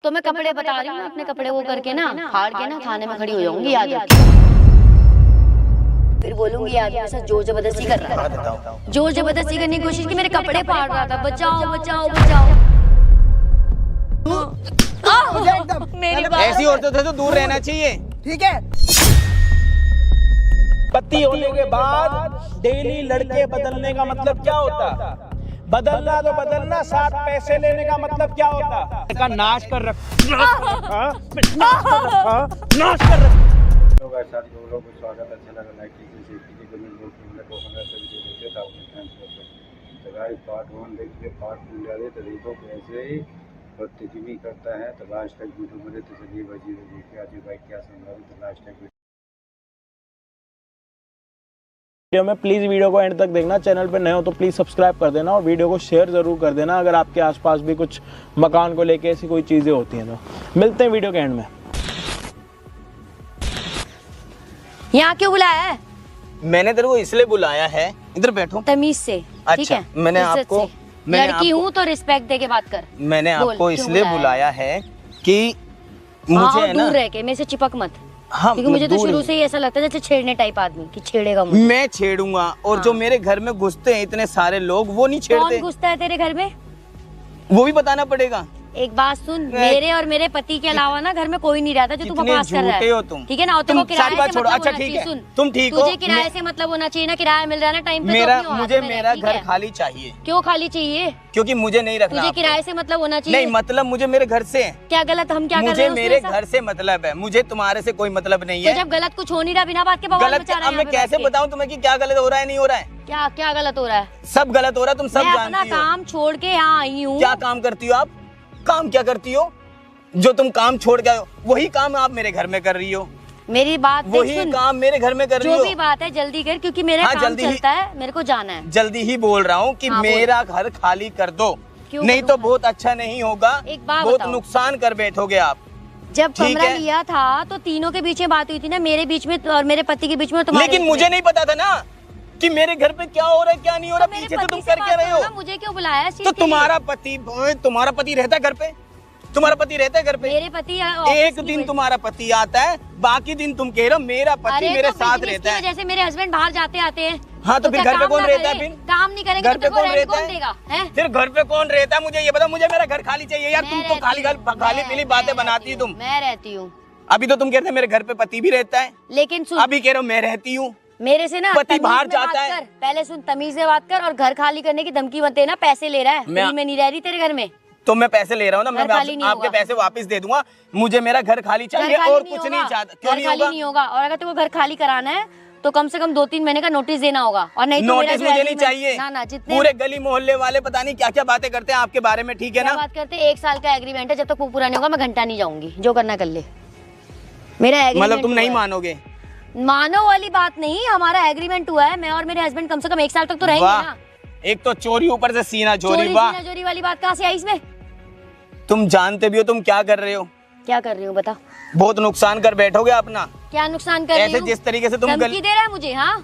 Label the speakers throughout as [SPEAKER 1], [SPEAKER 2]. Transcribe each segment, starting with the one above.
[SPEAKER 1] तो मैं कपड़े बता रही हूँ, अपने कपड़े वो करके ना फाड़ के ना थाने में खड़ी हो जाऊंगी, याद रखिए। फिर बोलूंगी याद मेरे साथ जोर जबरदस्ती कर रहा है, जोर जबरदस्ती करने की कोशिश की, मेरे कपड़े फाड़ रहा था, बचाओ बचाओ बचाओ। मेरी बात
[SPEAKER 2] ऐसी औरतों से तो दूर रहना चाहिए,
[SPEAKER 3] ठीक है। पति होने के बाद डेली लड़के बदलने का मतलब क्या होता? बदलना तो बदलना, साथ पैसे लेने का मतलब क्या होता? का नाश कर रखा, नाश कर रखा।
[SPEAKER 4] लोग ऐसा लोगों को स्वागत अच्छा लगा, लाइक कीजिए, शेयर कीजिए, कमेंट बॉक्स में कमेंट से वीडियो देखे था अपने फ्रेंड्स को। तो गाइस पार्ट 1 देखिए, पार्ट 2 ले तो देखो कैसे ही बदतमीजी करता है। तो लास्ट तक वीडियो में तो चलिए बजी देखिए आज भाई क्या समझा, तो लास्ट तक
[SPEAKER 3] वीडियो में प्लीज वीडियो को एंड तक देखना। चैनल पर नए हो तो प्लीज सब्सक्राइब कर देना और वीडियो को शेयर जरूर कर देना अगर आपके आसपास भी कुछ मकान को लेके ऐसी कोई चीजें होती हैं तो। मिलते हैं वीडियो के एंड में।
[SPEAKER 1] यहाँ क्यों बुलाया है?
[SPEAKER 2] मैंने तेरे को इसलिए बुलाया है, इधर बैठो
[SPEAKER 1] तमीज से, ठीक
[SPEAKER 2] अच्छा,
[SPEAKER 1] है?
[SPEAKER 2] मैंने आपको
[SPEAKER 1] लड़की हूँ तो रिस्पेक्ट दे के बात कर।
[SPEAKER 2] मैंने आपको इसलिए बुलाया है कि मुझे है ना,
[SPEAKER 1] दूर रह के मेरे से चिपक मत।
[SPEAKER 2] हाँ,
[SPEAKER 1] क्योंकि मुझे तो शुरू से ही ऐसा लगता है जैसे छेड़ने टाइप आदमी कि छेड़ेगा मुझे।
[SPEAKER 2] मैं छेड़ूंगा और जो मेरे घर में घुसते हैं इतने सारे लोग वो नहीं छेड़ते।
[SPEAKER 1] कौन घुसता है तेरे घर में?
[SPEAKER 2] वो भी बताना पड़ेगा।
[SPEAKER 1] एक बात सुन, मेरे और मेरे पति के अलावा ना घर में कोई नहीं रहता जो तू बकवास कर रहा है।
[SPEAKER 2] हो तुम,
[SPEAKER 1] ठीक है ना? तुम किराए से मतलब
[SPEAKER 2] अच्छा
[SPEAKER 1] होना
[SPEAKER 2] ठीक
[SPEAKER 1] चाहिए।
[SPEAKER 2] है,
[SPEAKER 1] सुन,
[SPEAKER 2] तुम ठीक हो,
[SPEAKER 1] तुझे किराए से मतलब होना चाहिए ना, किराया मिल रहा है ना टाइम पे।
[SPEAKER 2] मेरा
[SPEAKER 1] तो
[SPEAKER 2] मुझे मेरा घर खाली चाहिए।
[SPEAKER 1] क्यों खाली चाहिए?
[SPEAKER 2] क्योंकि मुझे नहीं रखना।
[SPEAKER 1] तुझे किराए से मतलब होना चाहिए।
[SPEAKER 2] नहीं, मतलब मुझे मेरे घर से है।
[SPEAKER 1] क्या गलत? हम क्या कर रहे
[SPEAKER 2] मुझे
[SPEAKER 1] हैं?
[SPEAKER 2] मेरे घर से मतलब है, मुझे तुम्हारे से कोई मतलब नहीं है।
[SPEAKER 1] जब गलत कुछ हो नहीं रहा, बिना बात के बवाल
[SPEAKER 2] गलत
[SPEAKER 1] मचा रहा है।
[SPEAKER 2] अब मैं कैसे बताऊं तुम्हें कि क्या गलत हो रहा है, नहीं हो रहा है?
[SPEAKER 1] क्या क्या गलत हो रहा है?
[SPEAKER 2] सब गलत हो रहा है, तुम सब
[SPEAKER 1] मैं
[SPEAKER 2] जानती
[SPEAKER 1] अपना
[SPEAKER 2] हो।
[SPEAKER 1] काम छोड़ के यहाँ आई हूँ।
[SPEAKER 2] क्या काम करती हो आप? काम क्या करती हो? जो तुम काम छोड़ के आए हो वही काम आप मेरे घर में कर रही हो।
[SPEAKER 1] मेरी बात
[SPEAKER 2] वही काम मेरे घर में कर रही हो।
[SPEAKER 1] जो भी बात है जल्दी कर, क्योंकि मेरा काम चलता है, मेरे को जाना है।
[SPEAKER 2] जल्दी ही बोल रहा हूँ कि मेरा घर खाली कर दो, नहीं तो बहुत अच्छा नहीं होगा।
[SPEAKER 1] एक बात
[SPEAKER 2] बहुत
[SPEAKER 1] बताओ,
[SPEAKER 2] नुकसान कर बैठोगे आप।
[SPEAKER 1] जब कमरा लिया था तो तीनों के बीच में बात हुई थी ना, मेरे बीच में और मेरे पति के बीच में।
[SPEAKER 2] लेकिन मुझे नहीं पता था ना कि मेरे घर पे क्या हो रहा है क्या नहीं हो रहा। पीछे तो तुम कर क्या रहे हो?
[SPEAKER 1] मुझे क्यों बुलाया?
[SPEAKER 2] तो तुम्हारा पति रहता है घर पे? तुम्हारा पति रहता है घर पे?
[SPEAKER 1] मेरे पति
[SPEAKER 2] एक दिन तुम्हारा पति आता है, बाकी दिन तुम कह रहे हो मेरा पति मेरे साथ रहता है।
[SPEAKER 1] जैसे मेरे हस्बैंड बाहर जाते आते हैं।
[SPEAKER 2] हाँ तो फिर घर पे कौन रहता है? फिर
[SPEAKER 1] काम नहीं करेंगे
[SPEAKER 2] घर पे कौन रहता
[SPEAKER 1] है?
[SPEAKER 2] फिर घर पे कौन रहता है? मुझे ये बता, मुझे मेरा घर खाली चाहिए यार। तुम तो खाली पीली बातें बनाती है तुम।
[SPEAKER 1] मैं रहती हूँ।
[SPEAKER 2] अभी तो तुम कहते मेरे घर पे पति भी रहता है,
[SPEAKER 1] लेकिन सुन,
[SPEAKER 2] अभी कह रहे हो मैं रहती हूँ।
[SPEAKER 1] मेरे से ना
[SPEAKER 2] पति बाहर जाता है।
[SPEAKER 1] पहले सुन, तमीज से बात कर और घर खाली करने की धमकी मत देना। पैसे ले रहा है, मैं नहीं रह रही तेरे घर में।
[SPEAKER 2] तो मैं पैसे ले रहा हूँ ना, मैं आपके पैसे वापस दे दूंगा। मुझे मेरा घर खाली चाहिए और कुछ नहीं चाहता। क्यों नहीं होगा?
[SPEAKER 1] और अगर तुमको घर खाली कराना है तो कम से कम 2-3 महीने का नोटिस देना होगा। और नहीं तो
[SPEAKER 2] नोटिस मुझे नहीं चाहिए।
[SPEAKER 1] ना जितने
[SPEAKER 2] पूरे गली मोहल्ले वाले पता नहीं क्या क्या बातें करते हैं आपके बारे में, ठीक है ना?
[SPEAKER 1] बात करते हैं, 1 साल का एग्रीमेंट है, जब तक वो पूरा नहीं होगा मैं घंटा नहीं जाऊंगी। जो करना कर ले। मेरा
[SPEAKER 2] मतलब तुम नहीं मानोगे?
[SPEAKER 1] मानो वाली बात नहीं, हमारा एग्रीमेंट हुआ है। मैं और मेरे हस्बैंड कम से कम 1 साल तक तो रहेंगे ना।
[SPEAKER 2] एक तो चोरी, ऊपर से सीना चोरी। वाह,
[SPEAKER 1] सीना चोरी वाली बात कहाँ से आई इसमें?
[SPEAKER 2] तुम जानते भी हो तुम क्या कर रहे हो?
[SPEAKER 1] क्या कर रही हूँ बता?
[SPEAKER 2] बहुत नुकसान कर बैठोगे अपना।
[SPEAKER 1] क्या नुकसान कर रही हूँ?
[SPEAKER 2] ऐसे जिस तरीके से तुम
[SPEAKER 1] धमकी दे रहा है मुझे। हाँ,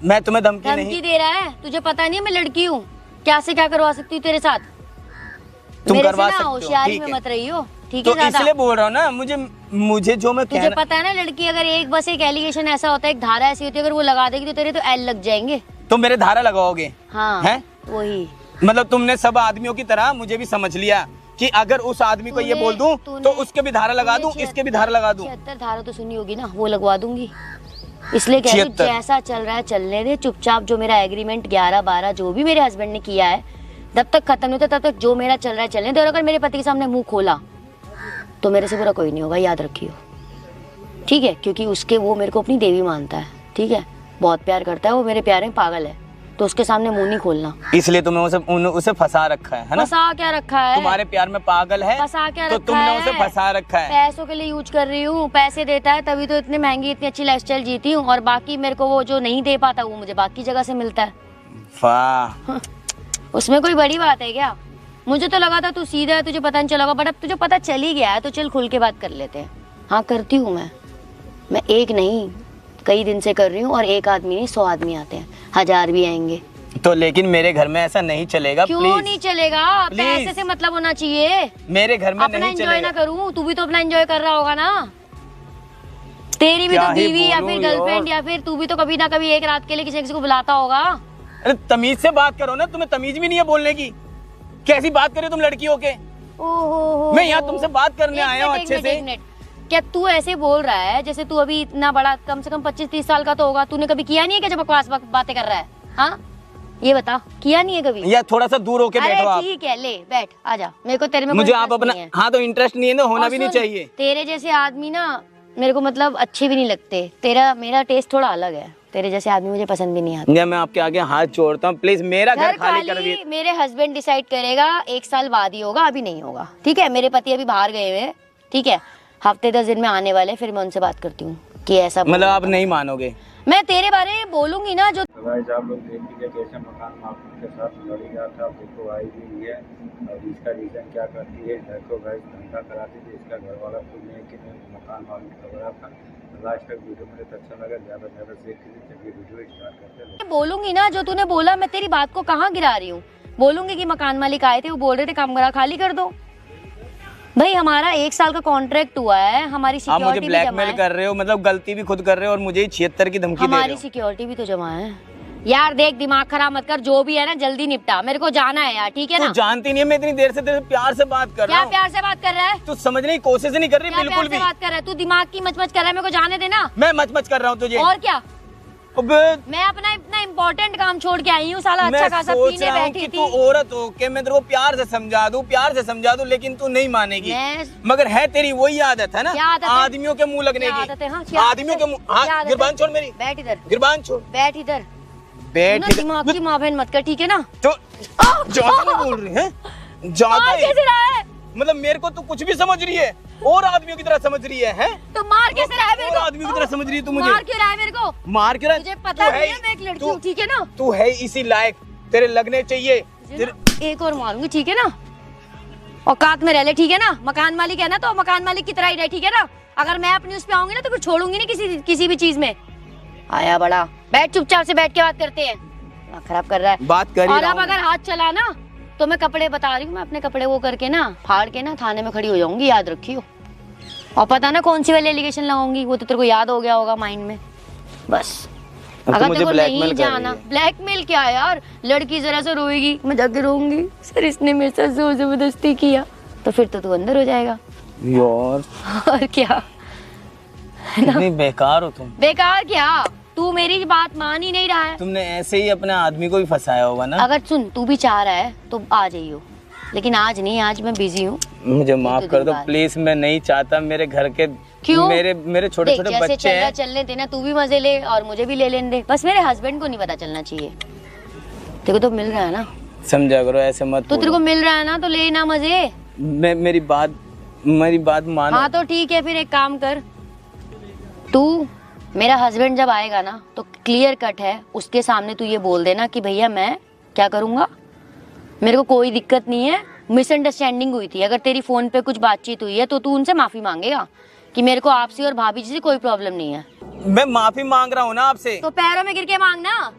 [SPEAKER 2] मैं तुम्हें धमकी
[SPEAKER 1] दे रहा है। तुझे पता नहीं है मैं लड़की हूँ, क्या से क्या करवा सकती हूँ तेरे साथ।
[SPEAKER 2] तुम करवा सकते हो,
[SPEAKER 1] होशियारी में मत रही हो, ठीक
[SPEAKER 2] है?
[SPEAKER 1] है?
[SPEAKER 2] इसलिए बोल रहा हूँ ना, मुझे जो मैं
[SPEAKER 1] तुझे पता है ना, लड़की अगर एक एलिगेशन ऐसा होता है, एक धारा ऐसी होती है, अगर वो लगा देगी तो तेरे तो एल लग जाएंगे।
[SPEAKER 2] तो मेरे धारा लगाओगे?
[SPEAKER 1] हाँ
[SPEAKER 2] है
[SPEAKER 1] वही।
[SPEAKER 2] मतलब तुमने सब आदमियों की तरह मुझे भी समझ लिया कि अगर उस आदमी को ये बोल दूं तो उसके भी धारा लगा दूं, इसके भी धारा लगा दूं।
[SPEAKER 1] 76 धारा तो सुनी होगी ना, वो लगवा दूंगी। इसलिए कह रही हूं, जैसा चल रहा है चलने दे चुपचाप। जो मेरा एग्रीमेंट 11-12 जो भी मेरे हस्बैंड ने किया है, जब तक खत्म नहीं होता तब तक जो मेरा चल रहा है चलने दे। और अगर मेरे पति के सामने मुंह खोला तो मेरे से बुरा कोई नहीं होगा, याद रखियो, ठीक है? क्योंकि उसके वो मेरे को अपनी देवी मानता है, ठीक है? बहुत प्यार करता है वो, मेरे प्यार में पागल है, तो उसके सामने मुंह नहीं खोलना।
[SPEAKER 2] इसलिए तुमने उसे फंसा रखा है ना?
[SPEAKER 1] फंसा क्या रखा है? तुम्हारे
[SPEAKER 2] प्यार में पागल है,
[SPEAKER 1] फंसा क्या
[SPEAKER 2] तो तुमने उसे फंसा रखा है।
[SPEAKER 1] पैसों के लिए यूज कर रही हूँ, पैसे देता है तभी तो इतनी महंगी इतनी अच्छी लाइफस्टाइल जीती हूँ। और बाकी मेरे को वो जो नहीं दे पाता वो मुझे बाकी जगह से मिलता है।
[SPEAKER 2] वाह,
[SPEAKER 1] उसमें कोई बड़ी बात है क्या? मुझे तो लगा था तू सीधा है, तुझे पता नहीं चला, बट अब तुझे पता चल ही गया है, तो चल खुल के बात कर लेते हैं। हाँ करती हूँ मैं एक नहीं कई दिन से कर रही हूँ। और एक आदमी नहीं 100 आदमी आते हैं, 1000 भी आएंगे।
[SPEAKER 2] तो लेकिन मेरे घर में ऐसा नहीं चलेगा।
[SPEAKER 1] क्यों
[SPEAKER 2] प्लीज
[SPEAKER 1] नहीं चलेगा?
[SPEAKER 2] प्लीज।
[SPEAKER 1] पैसे से मतलब होना चाहिए।
[SPEAKER 2] मेरे घर में
[SPEAKER 1] अपना
[SPEAKER 2] नहीं
[SPEAKER 1] एंजॉय
[SPEAKER 2] चलेगा।
[SPEAKER 1] ना करूं? तू भी तो अपना एंजॉय कर रहा होगा ना। तेरी भी
[SPEAKER 2] क्या
[SPEAKER 1] तो
[SPEAKER 2] ही
[SPEAKER 1] बीवी या
[SPEAKER 2] बोलूं
[SPEAKER 1] फिर गर्लफ्रेंड
[SPEAKER 2] यार।
[SPEAKER 1] या फिर तू भी तो कभी ना कभी एक रात के लिए किसी किसी को बुलाता होगा।
[SPEAKER 2] अरे तमीज से बात करो ना, तुम्हें तमीज भी नहीं है बोलने की। कैसी बात करे तुम लड़की हो के?
[SPEAKER 1] ओहो,
[SPEAKER 2] मैं यहाँ तुमसे बात करने आया हूँ अच्छे से।
[SPEAKER 1] क्या तू ऐसे बोल रहा है जैसे तू अभी इतना बड़ा, कम से कम 25-30 साल का तो होगा? तूने कभी किया नहीं है क्या जो बकवास बातें कर रहा है? हाँ ये बता, किया नहीं है कभी?
[SPEAKER 2] या थोड़ा सा दूर होके बैठो आप।
[SPEAKER 1] ठीक है, ले बैठ, आजा। मेरे को तेरे में
[SPEAKER 2] मुझे
[SPEAKER 1] कोई
[SPEAKER 2] आप
[SPEAKER 1] interest
[SPEAKER 2] अपना
[SPEAKER 1] नहीं है।
[SPEAKER 2] हाँ तो इंटरेस्ट नहीं है ना, होना
[SPEAKER 1] और
[SPEAKER 2] भी नहीं
[SPEAKER 1] सुन,
[SPEAKER 2] चाहिए।
[SPEAKER 1] तेरे जैसे आदमी ना मेरे को मतलब अच्छे भी नहीं लगते। मेरा टेस्ट थोड़ा अलग है। तेरे जैसे आदमी मुझे पसंद भी नहीं आता।
[SPEAKER 2] या मैं आपके आगे हाथ जोड़ता हूँ, प्लीज मेरा घर खाली कर दिए।
[SPEAKER 1] मेरे हस्बैंड डिसाइड करेगा, 1 साल बाद ही होगा, अभी नहीं होगा। ठीक है, मेरे पति अभी बाहर गए हुए हैं। ठीक है, हफ्ते 10 दिन में आने वाले, फिर मैं उनसे बात करती हूँ कि ऐसा
[SPEAKER 2] मतलब आप नहीं मानोगे?
[SPEAKER 1] मैं तेरे बारे में बोलूंगी ना जो।
[SPEAKER 4] तो गाइस आप लोग देख लीजिए कैसे मकान मालिक के साथ लड़ी रहा था। देखो आई भी है और इसका रीज़न क्या करती है। देखो गाइस धंधा कराती थी, इसका घर वाला खुद नहीं कि मकान मालिक का बड़ा था। लास्ट तक वीडियो मुझे तो अच्छा लगा, ज़्यादा से ज़्यादा देख लीजिए। चलिए वीडियो स्टार्ट करते हैं।
[SPEAKER 1] बोलूंगी ना जो तूने बोला, मैं तेरी बात को कहाँ गिरा रही हूँ। बोलूंगी कि मकान मालिक आए थे, वो बोल रहे थे कमरा खाली कर दो। भाई हमारा 1 साल का कॉन्ट्रैक्ट हुआ है, हमारी
[SPEAKER 2] आप मुझे
[SPEAKER 1] सिक्योरिटी भी जमा
[SPEAKER 2] ब्लैकमेल
[SPEAKER 1] है।
[SPEAKER 2] कर रहे हो, मतलब गलती भी खुद कर रहे हो और मुझे 76 की धमकी दे रहे
[SPEAKER 1] हमारी
[SPEAKER 2] हो।
[SPEAKER 1] सिक्योरिटी भी तो जमा है। यार देख, दिमाग खराब मत कर, जो भी है ना जल्दी निपटा, मेरे को जाना है यार। ठीक है
[SPEAKER 2] तू
[SPEAKER 1] ना?
[SPEAKER 2] जानती नहीं है मैं इतनी देर से तेरे से प्यार से बात कर रहा
[SPEAKER 1] क्या
[SPEAKER 2] हूँ।
[SPEAKER 1] प्यार से बात कर रहा है?
[SPEAKER 2] तू समझने की कोशिश नहीं कर रही
[SPEAKER 1] क्या
[SPEAKER 2] बिल्कुल
[SPEAKER 1] प्यार से
[SPEAKER 2] भी।
[SPEAKER 1] बात कर रहा है? तू दिमाग की मचमच कर रहा है, मेरे को जाने देना।
[SPEAKER 2] मैं मच कर रहा हूँ तुझे।
[SPEAKER 1] और क्या,
[SPEAKER 2] अबे
[SPEAKER 1] मैं अपना इतना इम्पोर्टेंट काम छोड़ के आई हूँ। साला अच्छा
[SPEAKER 2] मैं
[SPEAKER 1] खासा
[SPEAKER 2] सोच
[SPEAKER 1] पीने
[SPEAKER 2] रहा हूँ
[SPEAKER 1] बैठी
[SPEAKER 2] कि
[SPEAKER 1] थी।
[SPEAKER 2] तू औरत हो के मैं तेरे को प्यार से समझा दूं, लेकिन तू नहीं मानेगी। मगर है तेरी वही आदत है ना,
[SPEAKER 1] क्या आदत है?
[SPEAKER 2] आदमियों के मुंह लगने
[SPEAKER 1] क्या
[SPEAKER 2] की।
[SPEAKER 1] आदत है? हाँ, क्या
[SPEAKER 2] आदमियों के
[SPEAKER 1] आदत है?
[SPEAKER 2] मुंह। हाँ,
[SPEAKER 1] क्या आदत है?
[SPEAKER 2] गिरबान छोड़ मेरी।
[SPEAKER 1] बैठ इधर,
[SPEAKER 2] गिरबान छोड़।
[SPEAKER 1] बैठ इधर।
[SPEAKER 2] बैठ
[SPEAKER 1] तू ना
[SPEAKER 2] इधर।
[SPEAKER 1] दिमाग की माँ बहन मत कर, ठीक है ना?
[SPEAKER 2] तो ज्यादा नहीं बोल रही है, ज्यादा
[SPEAKER 1] मार
[SPEAKER 2] ही।
[SPEAKER 1] कैसे रहा है?
[SPEAKER 2] मतलब मेरे को तू कुछ भी समझ रही है और आदमियों की तरह समझ रही है?
[SPEAKER 1] तो मार कैसे रहा है मेरे
[SPEAKER 2] और
[SPEAKER 1] को?
[SPEAKER 2] आदमियों की तरह समझ रही है तू मुझे।
[SPEAKER 1] मार क्यों रहा है मेरे को?
[SPEAKER 2] मार क्यों रहा है?
[SPEAKER 1] तुझे पता
[SPEAKER 2] तू
[SPEAKER 1] नहीं है मैं एक लड़की हूँ, ठीक है ना?
[SPEAKER 2] तू है इसी लायक, तेरे लगने चाहिए।
[SPEAKER 1] एक और मारूंगी, ठीक है ना? औकात में रह ले, ठीक है ना? मकान मालिक है ना तो मकान मालिक की तरह ही रहे, ठीक है ना? अगर मैं अपनी उस पे आऊंगी ना तो फिर छोड़ूंगी नहीं किसी भी चीज में। आया बड़ा, बैठ चुपचाप से, बैठ के बात करते हैं। खराब कर रहा है,
[SPEAKER 2] बात कर ही
[SPEAKER 1] और
[SPEAKER 2] रहा
[SPEAKER 1] अब
[SPEAKER 2] हूं।
[SPEAKER 1] अगर हाथ चला ना तो मैं कपड़े बता रही हूँ, मैं अपने कपड़े वो करके ना फाड़ के ना थाने में खड़ी हो जाऊंगी, याद रखियो। और पता ना कौन सी वाली एलिगेशन लगाऊंगी, वो तो तेरे को याद हो गया होगा माइंड में। बस
[SPEAKER 2] अब तो
[SPEAKER 1] अगर
[SPEAKER 2] मुझे
[SPEAKER 1] तेरे को
[SPEAKER 2] ब्लैकमेल
[SPEAKER 1] नहीं
[SPEAKER 2] कर रही
[SPEAKER 1] जाना,
[SPEAKER 2] है।
[SPEAKER 1] ब्लैकमेल क्या है यार? लड़की जरा सा रोएगी, मैं जाके रोऊंगी, सर इसने मेरे साथ जोर जबरदस्ती किया, तो फिर तो तू अंदर हो जाएगा।
[SPEAKER 2] यार
[SPEAKER 1] और क्या,
[SPEAKER 2] कितनी बेकार हो तुम।
[SPEAKER 1] बेकार क्या? तू मेरी बात मान ही नहीं रहा है।
[SPEAKER 2] तुमने ऐसे ही अपने आदमी को भी फंसाया होगा ना।
[SPEAKER 1] अगर सुन, तू भी चाह रहा है तो आ जाइयो, लेकिन आज नहीं, आज मैं बिजी हूँ।
[SPEAKER 2] मुझे माफ कर दो
[SPEAKER 1] बाद।
[SPEAKER 2] प्लीज, मैं नहीं चाहता मेरे घर के
[SPEAKER 1] क्यों?
[SPEAKER 2] मेरे छोटे
[SPEAKER 1] देख,
[SPEAKER 2] छोटे
[SPEAKER 1] जैसे
[SPEAKER 2] बच्चे
[SPEAKER 1] चल रहा
[SPEAKER 2] हैं।
[SPEAKER 1] चलने देना, तू भी मजे ले और मुझे भी ले लेने दे। बस मेरे हस्बैंड को नहीं पता चलना चाहिए। तेरे को तो मिल रहा है ना,
[SPEAKER 2] समझा करो, ऐसे मत
[SPEAKER 1] तो तेरे को
[SPEAKER 2] बोलो।
[SPEAKER 1] मिल रहा है ना तो ले ना मजे।
[SPEAKER 2] मेरी बात मानो।
[SPEAKER 1] हाँ तो ठीक है, फिर एक काम कर, तू मेरा हस्बैंड जब आएगा ना तो क्लियर कट है, उसके सामने तू ये बोल देना कि भैया मैं क्या करूँगा, मेरे को कोई दिक्कत नहीं है, मिसअंडरस्टैंडिंग हुई थी। अगर तेरी फोन पे कुछ बातचीत हुई है तो तू उनसे माफी मांगेगा कि मेरे को आपसे और भाभी जी से कोई प्रॉब्लम नहीं है।
[SPEAKER 2] मैं माफी मांग रहा हूँ ना आपसे।
[SPEAKER 1] तो पैरों में गिर के मांगना,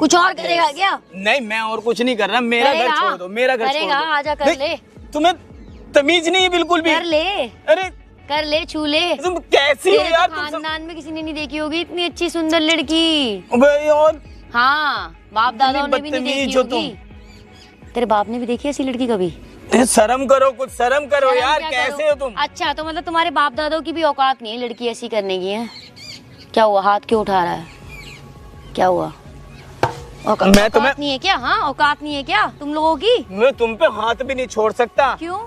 [SPEAKER 1] कुछ और करेगा क्या?
[SPEAKER 2] नहीं, मैं और कुछ नहीं कर रहा, मेरा घर
[SPEAKER 1] करेगा?
[SPEAKER 2] छोड़ दो, मेरा घर छोड़
[SPEAKER 1] करेगा,
[SPEAKER 2] दो।
[SPEAKER 1] आजा कर
[SPEAKER 2] नहीं,
[SPEAKER 1] ले।
[SPEAKER 2] तुम्हें तमीज नहीं है बिल्कुल भी।
[SPEAKER 1] कर ले,
[SPEAKER 2] अरे
[SPEAKER 1] कर ले, छू ले।
[SPEAKER 2] तुम कैसी हो
[SPEAKER 1] तेरे
[SPEAKER 2] यार?
[SPEAKER 1] तो
[SPEAKER 2] तुम सब-
[SPEAKER 1] खानदान में किसी ने नहीं देखी होगी इतनी अच्छी सुंदर लड़की।
[SPEAKER 2] अबे और
[SPEAKER 1] हाँ, बाप दादाओं ने भी नहीं
[SPEAKER 2] बदतमीज
[SPEAKER 1] देखी
[SPEAKER 2] हो
[SPEAKER 1] होगी। तेरे बाप ने भी देखी ऐसी लड़की कभी?
[SPEAKER 2] शर्म करो, कुछ शर्म करो
[SPEAKER 1] शर्म
[SPEAKER 2] यार,
[SPEAKER 1] क्या
[SPEAKER 2] कैसे
[SPEAKER 1] करूं?
[SPEAKER 2] हो तुम?
[SPEAKER 1] अच्छा, तो मतलब तुम्हारे बाप दादाओं की भी औकात नहीं है लड़की ऐसी करने की है? क्या हुआ, हाथ क्यों उठा रहा है? क्या हुआ? औकात नहीं है क्या? हाँ, औकात नहीं है क्या तुम लोगों की?
[SPEAKER 2] मैं तुम पे हाथ भी नहीं छोड़ सकता।
[SPEAKER 1] क्यों?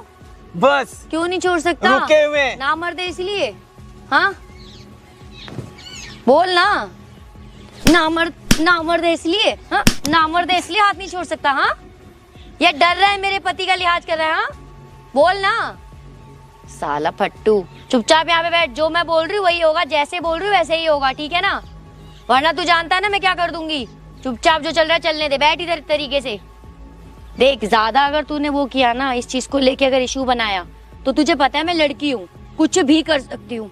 [SPEAKER 2] बस
[SPEAKER 1] क्यों नहीं छोड़ सकता?
[SPEAKER 2] रुके हुए।
[SPEAKER 1] ना मर्द है इसलिए? हाँ बोल ना, ना मर्द है इसलिए? हाँ, ना मर्द है इसलिए हाथ नहीं छोड़ सकता? हाँ, या डर रहा है मेरे पति का लिहाज कर रहा है? हाँ बोल ना, साला फट्टू। चुपचाप यहाँ पे बैठ, जो मैं बोल रही हूँ वही होगा, जैसे बोल रही हूँ वैसे ही होगा, ठीक है ना? वरना तू जानता है ना मैं क्या कर दूंगी। चुपचाप जो चल रहा है चलने दे, बैठ इधर तरीके से। देख, ज्यादा अगर तूने वो किया ना, इस चीज को लेके अगर इशू बनाया, तो तुझे पता है मैं लड़की हूँ, कुछ भी कर सकती हूँ।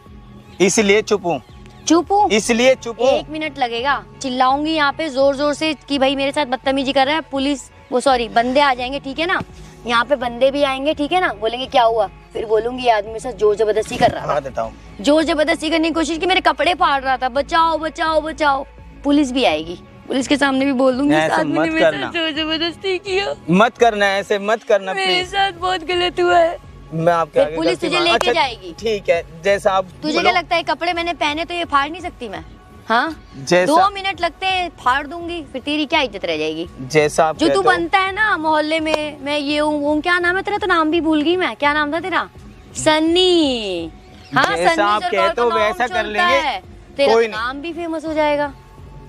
[SPEAKER 2] इसलिए चुप हूँ।
[SPEAKER 1] चुप हूँ,
[SPEAKER 2] इसलिए चुप हूँ।
[SPEAKER 1] 1 मिनट लगेगा। चिल्लाऊंगी यहाँ पे जोर जोर से कि भाई मेरे साथ बदतमीजी कर रहा है, पुलिस वो सॉरी बंदे आ जाएंगे, ठीक है ना, यहाँ पे बंदे भी आएंगे, ठीक है ना, बोलेंगे क्या हुआ, फिर बोलूंगी ये आदमी मेरे साथ जोर जबरदस्ती कर रहा
[SPEAKER 2] हाँ
[SPEAKER 1] था,
[SPEAKER 2] देता हूँ।
[SPEAKER 1] जोर जबरदस्ती करने की कोशिश की, मेरे कपड़े फाड़ रहा था, बचाओ बचाओ बचाओ। पुलिस भी आएगी, पुलिस के सामने भी बोल दूंगी
[SPEAKER 2] ऐसे
[SPEAKER 1] इस आदमी
[SPEAKER 2] मत
[SPEAKER 1] ने मेरे
[SPEAKER 2] करना।
[SPEAKER 1] साथ जोर जबरदस्ती किया,
[SPEAKER 2] मत करना, ऐसे मत करना
[SPEAKER 1] मेरे
[SPEAKER 2] प्लीज।
[SPEAKER 1] साथ बहुत गलत हुआ है।
[SPEAKER 2] मैं आपके
[SPEAKER 1] फिर
[SPEAKER 2] आगे
[SPEAKER 1] पुलिस
[SPEAKER 2] गलती
[SPEAKER 1] तुझे
[SPEAKER 2] मान-
[SPEAKER 1] लेके
[SPEAKER 2] अच्छा,
[SPEAKER 1] जाएगी।
[SPEAKER 2] ठीक है, जैसा आप
[SPEAKER 1] तुझे
[SPEAKER 2] बोलो।
[SPEAKER 1] क्या लगता है कपड़े मैंने पहने तो ये फाड़ नहीं सकती मैं? हाँ,
[SPEAKER 2] जैसा
[SPEAKER 1] 2 मिनट लगते हैं फाड़ दूंगी, फिर तेरी क्या इज्जत रह जाएगी?
[SPEAKER 2] जैसा आप
[SPEAKER 1] जो तू
[SPEAKER 2] कहते हो।
[SPEAKER 1] बनता है ना मोहल्ले में, मैं ये हूँ वो हूँ, क्या नाम है तेरा? तो नाम भी भूल गई मैं, क्या नाम था तेरा? सन्नी। हाँ
[SPEAKER 2] जैसा
[SPEAKER 1] सन्नी
[SPEAKER 2] आप
[SPEAKER 1] सरकार
[SPEAKER 2] कहते हो
[SPEAKER 1] का नाम
[SPEAKER 2] वैसा कर
[SPEAKER 1] चलता
[SPEAKER 2] लेंगे।
[SPEAKER 1] है। तेरा
[SPEAKER 2] कोई
[SPEAKER 1] तो
[SPEAKER 2] नहीं।
[SPEAKER 1] नाम भी फेमस हो जाएगा।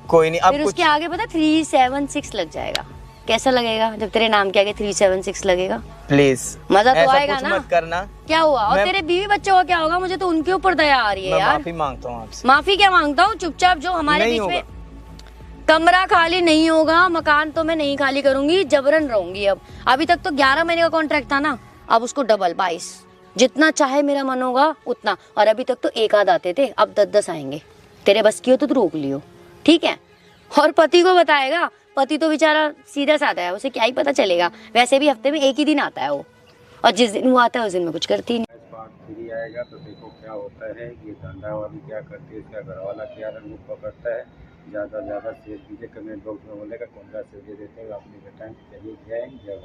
[SPEAKER 2] कोई नहीं, अब
[SPEAKER 1] फिर
[SPEAKER 2] कुछ
[SPEAKER 1] उसके आगे पता 376 लग जाएगा। कैसा लगेगा जब तेरे नाम के आगे 376 लगेगा?
[SPEAKER 2] प्लीज
[SPEAKER 1] मजा तो
[SPEAKER 2] ऐसा
[SPEAKER 1] आएगा
[SPEAKER 2] कुछ
[SPEAKER 1] ना?
[SPEAKER 2] मत करना।
[SPEAKER 1] क्या हुआ? और
[SPEAKER 2] मैं-
[SPEAKER 1] तेरे बीवी बच्चों का क्या होगा? मुझे तो उनके ऊपर दया आ रही है
[SPEAKER 2] मैं
[SPEAKER 1] यार।
[SPEAKER 2] माफी मांगता हूँ आपसे।
[SPEAKER 1] माफी क्या मांगता हूँ? चुपचाप जो हमारे
[SPEAKER 2] नहीं
[SPEAKER 1] बीच में
[SPEAKER 2] होगा।
[SPEAKER 1] कमरा खाली नहीं होगा, मकान तो मैं नहीं खाली करूंगी, जबरन रहूंगी। अब अभी तक तो 11 महीने का कॉन्ट्रैक्ट था ना, अब उसको डबल 22, जितना चाहे मेरा मन होगा उतना। और अभी तक तो एक आध आते थे, अब 10-10 आएंगे। तेरे बस की हो तो तू रोक लियो, ठीक है? और पति को बताएगा, पति तो बेचारा सीधा साधा है, उसे क्या ही पता चलेगा। वैसे भी हफ्ते में एक ही दिन आता है वो, और जिस दिन वो आता है उस दिन मैं कुछ करती नहीं।
[SPEAKER 4] पार्ट 3 आएगा तो देखो क्या होता है, ये धंधा वाली क्या करती है, इसका घर वाला क्या रंग पकड़ता है। ज़्यादा से ज़्यादा शेयर कीजिए, कमेंट बॉक्स में बोलेगा कौन सा शेयर देते हैं, अपनी बताएं। चलिए जय हिंद, जय भारत।